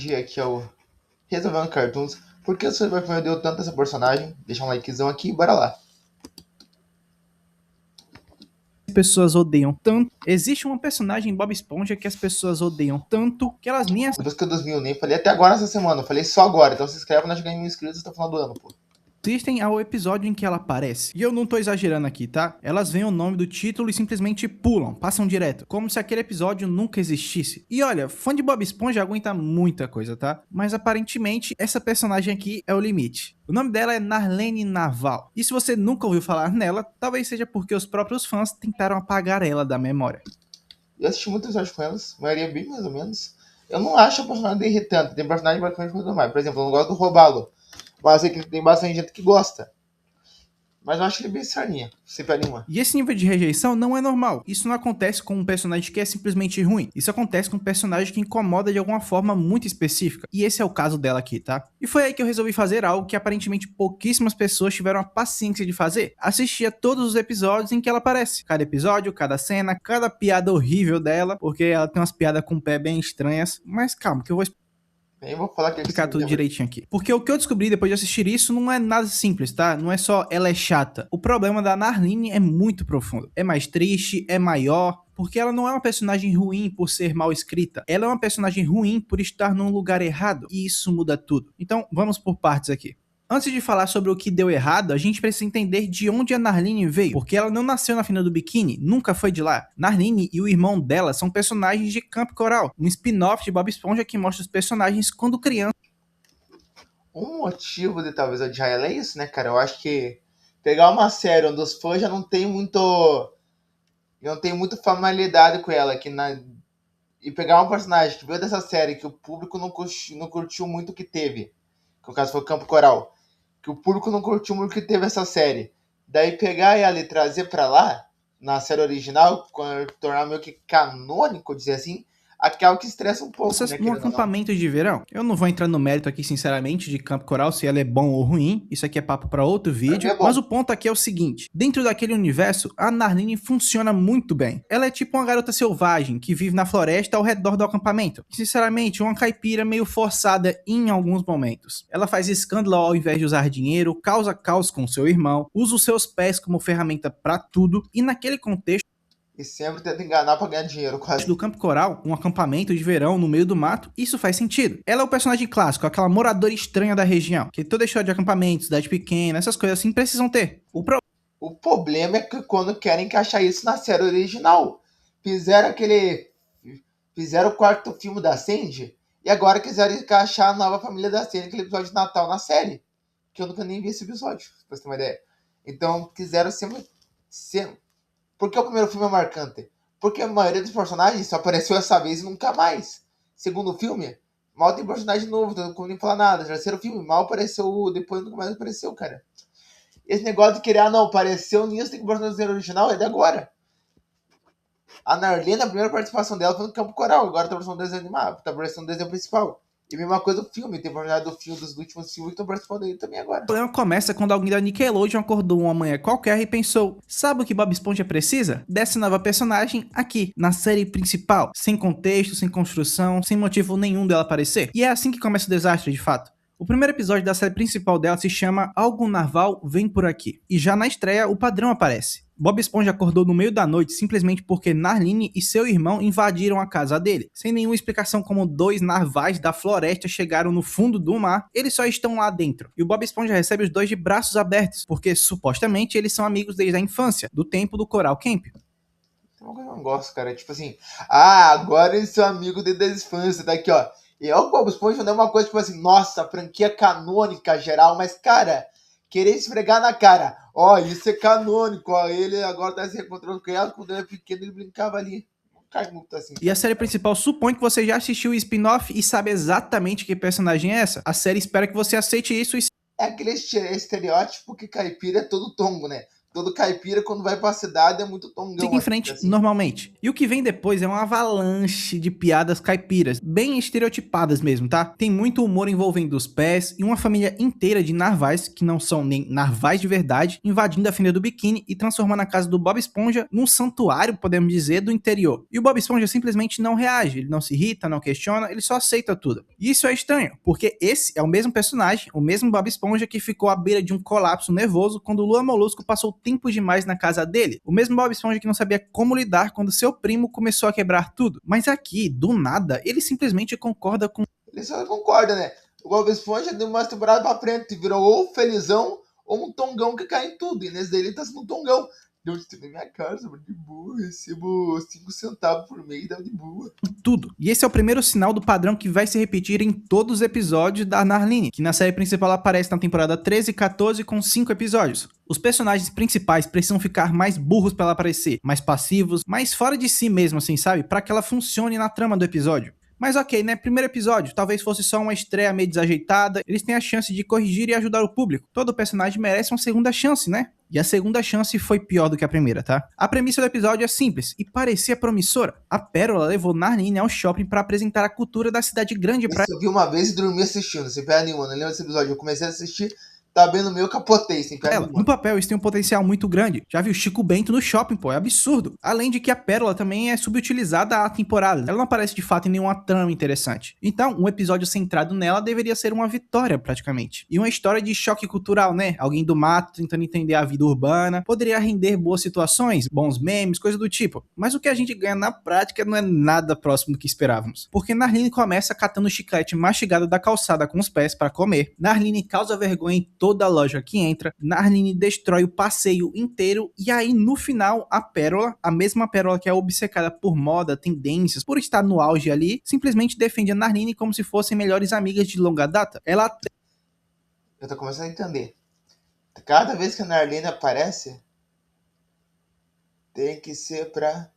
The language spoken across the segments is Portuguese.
dia aqui ao Resolvendo Cartoons. Por que o Super Boy deu tanto essa personagem? Deixa um likezão aqui e bora lá. As pessoas odeiam tanto. Existe uma personagem em Bob Esponja que as pessoas odeiam tanto que elas nem Depois que eu 2000 nem falei até agora essa semana. Eu falei só agora. Então se inscreve na Chegando Mil Inscritos até o final do ano, pô. assistem ao episódio em que ela aparece. E eu não tô exagerando aqui, tá? Elas veem o nome do título e simplesmente pulam, passam direto, como se aquele episódio nunca existisse. E olha, fã de Bob Esponja aguenta muita coisa, tá? Mas aparentemente essa personagem aqui é o limite. O nome dela é Narlene Naval. E se você nunca ouviu falar nela, talvez seja porque os próprios fãs tentaram apagar ela da memória. Eu assisti muitos episódios com elas, a maioria bem mais ou menos. Eu não acho a personagem dele irritante. Tem personagem bastante coisa mais. Por exemplo, eu não gosto do Robalo. Mas eu sei que tem bastante gente que gosta. Mas eu acho ele bem sarninha, sem pé nenhuma. E esse nível de rejeição não é normal. Isso não acontece com um personagem que é simplesmente ruim. Isso acontece com um personagem que incomoda de alguma forma muito específica. E esse é o caso dela aqui, tá? E foi aí que eu resolvi fazer algo que aparentemente pouquíssimas pessoas tiveram a paciência de fazer. Assistir a todos os episódios em que ela aparece. Cada episódio, cada cena, cada piada horrível dela. Porque ela tem umas piadas com o pé bem estranhas. Mas calma, que eu vou Eu vou falar que ele explicar tudo direitinho aqui. Porque o que eu descobri depois de assistir isso não é nada simples, tá? Não é só ela é chata. O problema da Narline é muito profundo. É mais triste, é maior, porque ela não é uma personagem ruim por ser mal escrita. Ela é uma personagem ruim por estar num lugar errado. E isso muda tudo. Então, vamos por partes aqui. Antes de falar sobre o que deu errado, a gente precisa entender de onde a Narline veio, porque ela não nasceu na Fina do Biquíni, nunca foi de lá. Narline e o irmão dela são personagens de Camp Coral, um spin-off de Bob Esponja que mostra os personagens quando crianças. Um motivo de talvez odiar ela é isso, né, cara? Eu acho que pegar uma série onde os fãs já não tem muito. Não tem muita familiaridade com ela, e pegar um personagem que veio dessa série que o público não curtiu muito o que teve, que no caso foi o Campo Coral, que o público não curtiu muito o que teve essa série. Daí pegar ela e trazer pra lá, na série original, tornar meio que canônico, dizer assim, acaba que estressa um pouco, né, No querendo ou não. acampamento de verão. Eu não vou entrar no mérito aqui, sinceramente, de Campo Coral, se ela é bom ou ruim. Isso aqui é papo pra outro Pra mim vídeo. é bom. Mas o ponto aqui é o seguinte: dentro daquele universo, a Narline funciona muito bem. Ela é tipo uma garota selvagem que vive na floresta ao redor do acampamento. Sinceramente, uma caipira meio forçada em alguns momentos. Ela faz escândalo ao invés de usar dinheiro, causa caos com seu irmão, usa os seus pés como ferramenta pra tudo. E naquele contexto E sempre tenta enganar pra ganhar dinheiro, quase. do Campo Coral, um acampamento de verão no meio do mato, isso faz sentido. Ela é o personagem clássico, aquela moradora estranha da região, que toda história de acampamento, cidade pequena, essas coisas assim precisam ter. O problema é que quando querem encaixar isso na série original, fizeram aquele. Fizeram o quarto filme da Sandy e agora quiseram encaixar a nova família da Sandy, aquele episódio de Natal na série. Que eu nunca nem vi esse episódio, pra você ter uma ideia. Então quiseram sempre. Por que o primeiro filme é marcante? Porque a maioria dos personagens só apareceu essa vez e nunca mais. Segundo filme, mal tem personagem novo, então não nem falar nada. Terceiro filme, mal apareceu, depois nunca mais apareceu, cara. Esse negócio de querer, não, apareceu nisso, tem que botar no desenho original, é de agora. A Narlene, a primeira participação dela foi no Campo Coral, agora tá aparecendo no desenho animado, tá aparecendo no desenho principal. E a mesma coisa do filme, tem personagem do filme, dos últimos filmes que estão participando dele também agora. O problema começa quando alguém da Nickelodeon acordou uma manhã qualquer e pensou: sabe o que Bob Esponja precisa? Dessa nova personagem aqui, na série principal, sem contexto, sem construção, sem motivo nenhum dela aparecer. E é assim que começa o desastre, de fato. O primeiro episódio da série principal dela se chama Algo Narval Vem Por Aqui. E já na estreia, o padrão aparece. Bob Esponja acordou no meio da noite simplesmente porque Narline e seu irmão invadiram a casa dele. Sem nenhuma explicação como dois narvais da floresta chegaram no fundo do mar, eles só estão lá dentro. E o Bob Esponja recebe os dois de braços abertos, porque supostamente eles são amigos desde a infância, do tempo do Coral Camp. Tem uma coisa que eu não gosto, cara, é tipo assim, agora eles são amigos desde a infância, tá aqui, ó. E é o Bob Esponja não é uma coisa tipo assim, nossa, franquia canônica geral, mas, cara, querer esfregar na cara, isso é canônico, ele agora tá se reencontrando com ela, quando ele era pequeno ele brincava ali. Não cai muito assim. E a série principal supõe que você já assistiu o spin-off e sabe exatamente que personagem é essa. A série espera que você aceite isso e É aquele estereótipo que caipira é todo tombo, né? todo caipira, quando vai pra cidade, é muito tongão. Siga em frente normalmente. E o que vem depois é uma avalanche de piadas caipiras, bem estereotipadas mesmo, tá? Tem muito humor envolvendo os pés e uma família inteira de narvais, que não são nem narvais de verdade, invadindo a fenda do biquíni e transformando a casa do Bob Esponja num santuário, podemos dizer, do interior. E o Bob Esponja simplesmente não reage, ele não se irrita, não questiona, ele só aceita tudo. E isso é estranho, porque esse é o mesmo personagem, o mesmo Bob Esponja que ficou à beira de um colapso nervoso quando o Lula Molusco passou tempo demais na casa dele. O mesmo Bob Esponja que não sabia como lidar quando seu primo começou a quebrar tudo. Mas aqui, do nada, ele simplesmente concorda com... Ele só concorda, né? O Bob Esponja deu uma temporada pra frente, virou ou felizão ou um tongão que cai em tudo. E nesse daí ele tá sendo um tongão. Eu estive na minha casa, de boa, recebo 5 centavos por mês, dá de boa. Tudo. E esse é o primeiro sinal do padrão que vai se repetir em todos os episódios da Narline, que na série principal aparece na temporada 13 e 14 com 5 episódios. Os personagens principais precisam ficar mais burros pra ela aparecer, mais passivos, mais fora de si mesmo, assim, sabe? Pra que ela funcione na trama do episódio. Mas ok, né? Primeiro episódio, talvez fosse só uma estreia meio desajeitada, eles têm a chance de corrigir e ajudar o público. Todo personagem merece uma segunda chance, né? E a segunda chance foi pior do que a primeira, tá? A premissa do episódio é simples e parecia promissora. A Pérola levou Narline ao shopping pra apresentar a cultura da cidade grande pra... Eu vi uma vez e dormi assistindo, sem pé nenhuma, não lembro desse episódio. Eu comecei a assistir, tá bem no meu, capotei, sem pé nenhuma. No papel, isso tem um potencial muito grande. Já viu Chico Bento no shopping, pô, é absurdo. Além de que a Pérola também é subutilizada a temporada. Ela não aparece de fato em nenhuma trama interessante. Então, um episódio centrado nela deveria ser uma vitória, praticamente. E uma história de choque cultural, né? Alguém do mato tentando entender a vida urbana. Poderia render boas situações, bons memes, coisa do tipo. Mas o que a gente ganha na prática não é nada próximo do que esperávamos. Porque Narline começa catando o chiclete mastigado da calçada com os pés para comer. Narline causa vergonha em toda a loja que entra, Narline destrói o passeio inteiro e aí no final a Pérola, a mesma Pérola que é obcecada por moda, tendências, por estar no auge ali, simplesmente defende a Narline como se fossem melhores amigas de longa data. Eu tô começando a entender. Cada vez que a Narline aparece, tem que ser pra...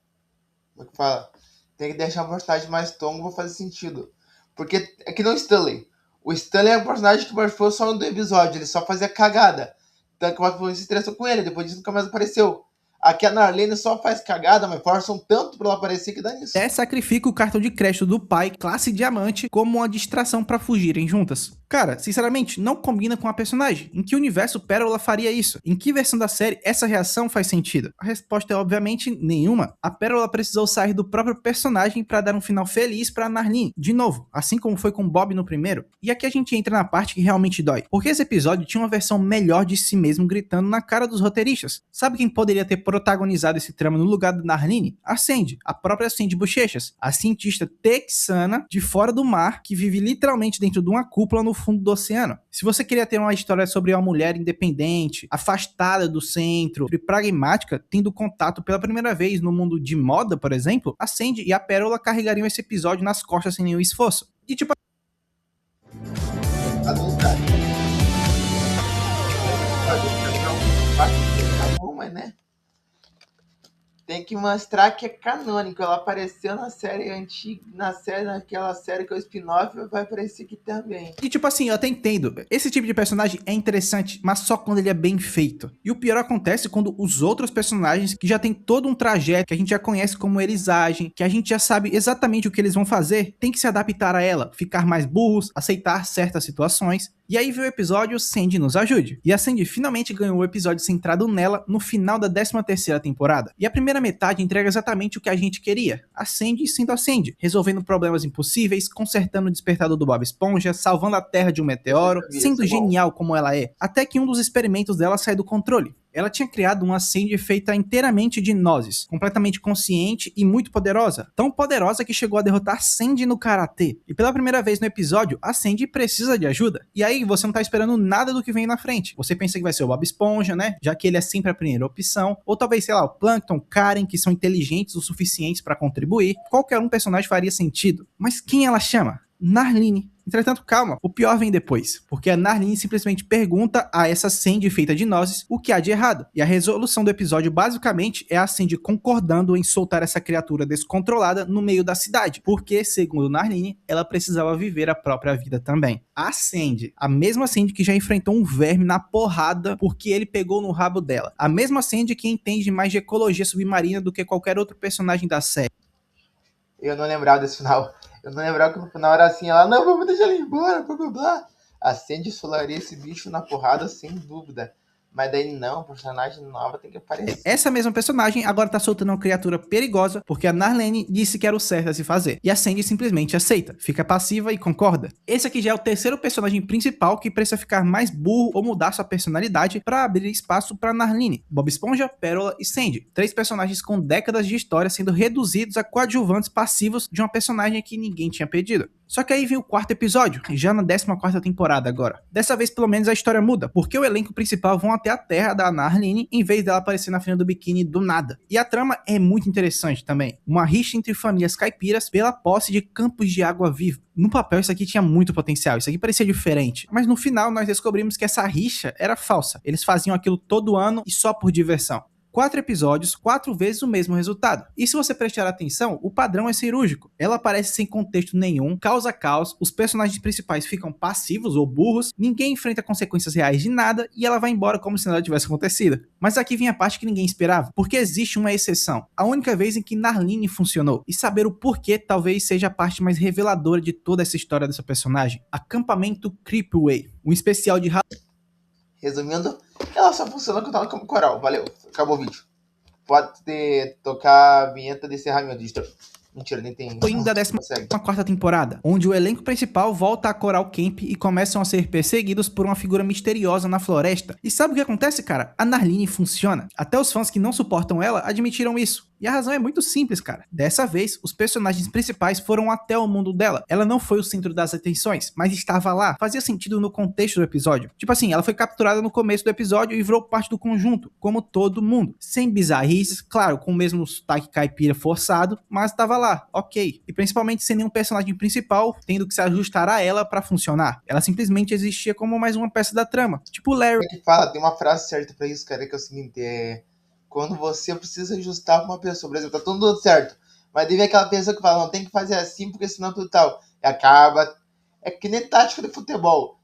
Como é que fala? Tem que deixar a personagem mais tongo pra fazer sentido. Porque é que não o Stanley. O Stanley é um personagem que participou só no episódio, ele só fazia cagada. Tanto que o Marvel se estressou com ele, depois disso nunca mais apareceu. Aqui a Narlene só faz cagada, mas forçam tanto pra ela aparecer que dá nisso. Sacrifica o cartão de crédito do pai, classe diamante, como uma distração pra fugirem juntas. Cara, sinceramente, não combina com a personagem. Em que universo Pérola faria isso? Em que versão da série essa reação faz sentido? A resposta é obviamente nenhuma. A Pérola precisou sair do próprio personagem pra dar um final feliz pra Narline. De novo, assim como foi com Bob no primeiro. E aqui a gente entra na parte que realmente dói. Porque esse episódio tinha uma versão melhor de si mesmo gritando na cara dos roteiristas. Sabe quem poderia ter protagonizado esse trama no lugar da Narline? A Sandy, a própria Sandy Bochechas, a cientista texana de fora do mar que vive literalmente dentro de uma cúpula no fundo do oceano. Se você queria ter uma história sobre uma mulher independente, afastada do centro e pragmática, tendo contato pela primeira vez no mundo de moda, por exemplo, a Sandy e a Pérola carregariam esse episódio nas costas sem nenhum esforço. E tipo... Mas, né? Tem que mostrar que é canônico. Ela apareceu na série antiga, naquela série que é o spin-off, vai aparecer aqui também. E tipo assim, eu até entendo. Esse tipo de personagem é interessante, mas só quando ele é bem feito. E o pior acontece quando os outros personagens, que já tem todo um trajeto, que a gente já conhece como eles agem, que a gente já sabe exatamente o que eles vão fazer, tem que se adaptar a ela, ficar mais burros, aceitar certas situações. E aí veio o episódio Sandy nos ajude. E a Sandy finalmente ganhou o episódio centrado nela no final da 13ª temporada. E a primeira metade entrega exatamente o que a gente queria. A Sandy sendo a Sandy, resolvendo problemas impossíveis, consertando o despertador do Bob Esponja, salvando a Terra de um meteoro, sendo genial como ela é. Até que um dos experimentos dela sai do controle. Ela tinha criado uma Sandy feita inteiramente de nozes, completamente consciente e muito poderosa. Tão poderosa que chegou a derrotar Sandy no karatê. E pela primeira vez no episódio, a Sandy precisa de ajuda. E aí você não tá esperando nada do que vem na frente. Você pensa que vai ser o Bob Esponja, né? Já que ele é sempre a primeira opção. Ou talvez, sei lá, o Plankton, Karen, que são inteligentes o suficiente para contribuir. Qualquer um personagem faria sentido. Mas quem ela chama? Narline. Entretanto, calma, o pior vem depois, porque a Narline simplesmente pergunta a essa Sandy feita de nozes o que há de errado, e a resolução do episódio basicamente é a Sandy concordando em soltar essa criatura descontrolada no meio da cidade, porque, segundo Narline, ela precisava viver a própria vida também. A Sandy, a mesma Sandy que já enfrentou um verme na porrada porque ele pegou no rabo dela, a mesma Sandy que entende mais de ecologia submarina do que qualquer outro personagem da série. Eu não lembrava desse final. Eu não lembrava que no final era assim, ela, não, vamos deixar ele embora, blá blá blá. A Sandy solaria esse bicho na porrada, sem dúvida. Mas daí não, personagem nova tem que aparecer. Essa mesma personagem agora tá soltando uma criatura perigosa porque a Narlene disse que era o certo a se fazer. E a Sandy simplesmente aceita, fica passiva e concorda. Esse aqui já é o terceiro personagem principal que precisa ficar mais burro ou mudar sua personalidade para abrir espaço para Narline. Bob Esponja, Pérola e Sandy. 3 personagens com décadas de história sendo reduzidos a coadjuvantes passivos de uma personagem que ninguém tinha pedido. Só que aí vem o 4º episódio, já na 14ª temporada agora. Dessa vez, pelo menos, a história muda, porque o elenco principal vão até a terra da Narline, em vez dela aparecer na frente do biquíni do nada. E a trama é muito interessante também. Uma rixa entre famílias caipiras pela posse de campos de água viva. No papel, isso aqui tinha muito potencial, isso aqui parecia diferente. Mas no final, nós descobrimos que essa rixa era falsa. Eles faziam aquilo todo ano e só por diversão. 4 episódios, 4 vezes o mesmo resultado. E se você prestar atenção, o padrão é cirúrgico. Ela aparece sem contexto nenhum, causa caos, os personagens principais ficam passivos ou burros, ninguém enfrenta consequências reais de nada e ela vai embora como se nada tivesse acontecido. Mas aqui vem a parte que ninguém esperava, porque existe uma exceção. A única vez em que Narline funcionou. E saber o porquê talvez seja a parte mais reveladora de toda essa história dessa personagem. Acampamento Creepway, um especial de Resumindo, ela só funciona quando ela como coral. Valeu, acabou o vídeo. Pode tocar a vinheta de encerramento, editor. Mentira, nem tem. Halloween da 14ª temporada, onde o elenco principal volta a Coral Camp e começam a ser perseguidos por uma figura misteriosa na floresta. E sabe o que acontece, cara? A Narline funciona. Até os fãs que não suportam ela admitiram isso. E a razão é muito simples, cara. Dessa vez, os personagens principais foram até o mundo dela. Ela não foi o centro das atenções, mas estava lá. Fazia sentido no contexto do episódio. Tipo assim, ela foi capturada no começo do episódio e virou parte do conjunto, como todo mundo. Sem bizarrices, claro, com o mesmo sotaque caipira forçado, mas estava lá, ok. E principalmente sem nenhum personagem principal tendo que se ajustar a ela pra funcionar. Ela simplesmente existia como mais uma peça da trama. Tipo o Larry. Que fala, tem uma frase certa pra isso, cara, que é o seguinte, quando você precisa ajustar com uma pessoa, por exemplo, tá tudo certo, mas deve aquela pessoa que fala, não, tem que fazer assim, porque senão tudo tal, e acaba, é que nem tática de futebol,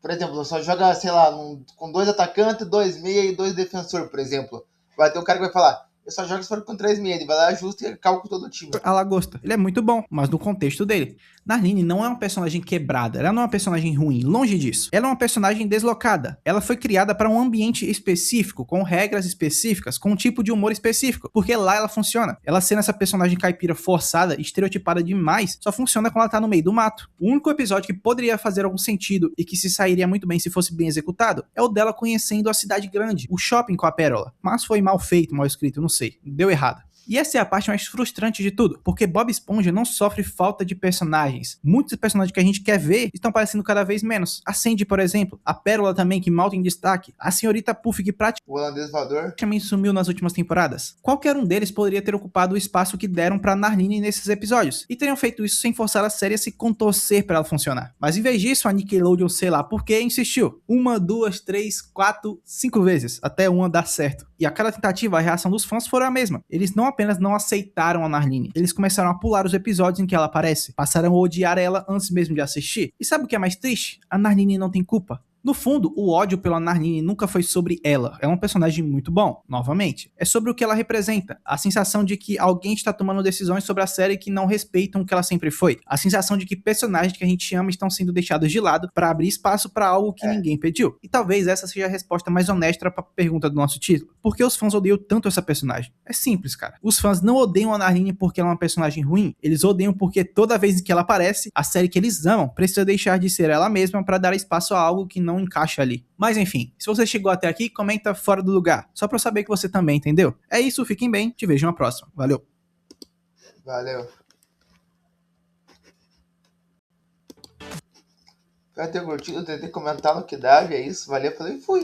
por exemplo, só joga, sei lá, com 2 atacantes, 2 meia e 2 defensor, por exemplo, vai ter um cara que vai falar, eu só jogo se for com 3 meia, ele vai lá, ajusta e acaba com todo o time. A lagosta. Ele é muito bom, mas no contexto dele. Narline não é uma personagem quebrada, ela não é uma personagem ruim, longe disso. Ela é uma personagem deslocada. Ela foi criada para um ambiente específico, com regras específicas, com um tipo de humor específico, porque lá ela funciona. Ela sendo essa personagem caipira forçada, estereotipada demais, só funciona quando ela tá no meio do mato. O único episódio que poderia fazer algum sentido e que se sairia muito bem se fosse bem executado é o dela conhecendo a cidade grande, o shopping com a Pérola. Mas foi mal feito, mal escrito, não sei, deu errado. E essa é a parte mais frustrante de tudo, porque Bob Esponja não sofre falta de personagens. Muitos personagens que a gente quer ver estão aparecendo cada vez menos. A Sandy, por exemplo, a Pérola também, que mal tem destaque, a Senhorita Puff, que o holandês voador praticamente sumiu nas últimas temporadas. Qualquer um deles poderia ter ocupado o espaço que deram pra Narline nesses episódios, e teriam feito isso sem forçar a série a se contorcer para ela funcionar. Mas em vez disso, a Nickelodeon, sei lá por que, insistiu. 1, 2, 3, 4, 5 vezes, até uma dar certo. E a cada tentativa, a reação dos fãs foi a mesma. Eles não apenas não aceitaram a Narline, eles começaram a pular os episódios em que ela aparece, passaram a odiar ela antes mesmo de assistir. E sabe o que é mais triste? A Narline não tem culpa. No fundo, o ódio pela Narline nunca foi sobre ela. É um personagem muito bom, novamente. É sobre o que ela representa. A sensação de que alguém está tomando decisões sobre a série que não respeitam o que ela sempre foi. A sensação de que personagens que a gente ama estão sendo deixados de lado para abrir espaço para algo que ninguém pediu. E talvez essa seja a resposta mais honesta para a pergunta do nosso título. Por que os fãs odeiam tanto essa personagem? É simples, cara. Os fãs não odeiam a Narline porque ela é uma personagem ruim. Eles odeiam porque toda vez que ela aparece, a série que eles amam precisa deixar de ser ela mesma para dar espaço a algo que não encaixa ali. Mas enfim, se você chegou até aqui, comenta fora do lugar, só pra eu saber que você também entendeu. É isso, fiquem bem, te vejo na próxima. Valeu. Valeu. Espero ter curtido, ter comentado no que dava, é isso. Valeu, falei, fui.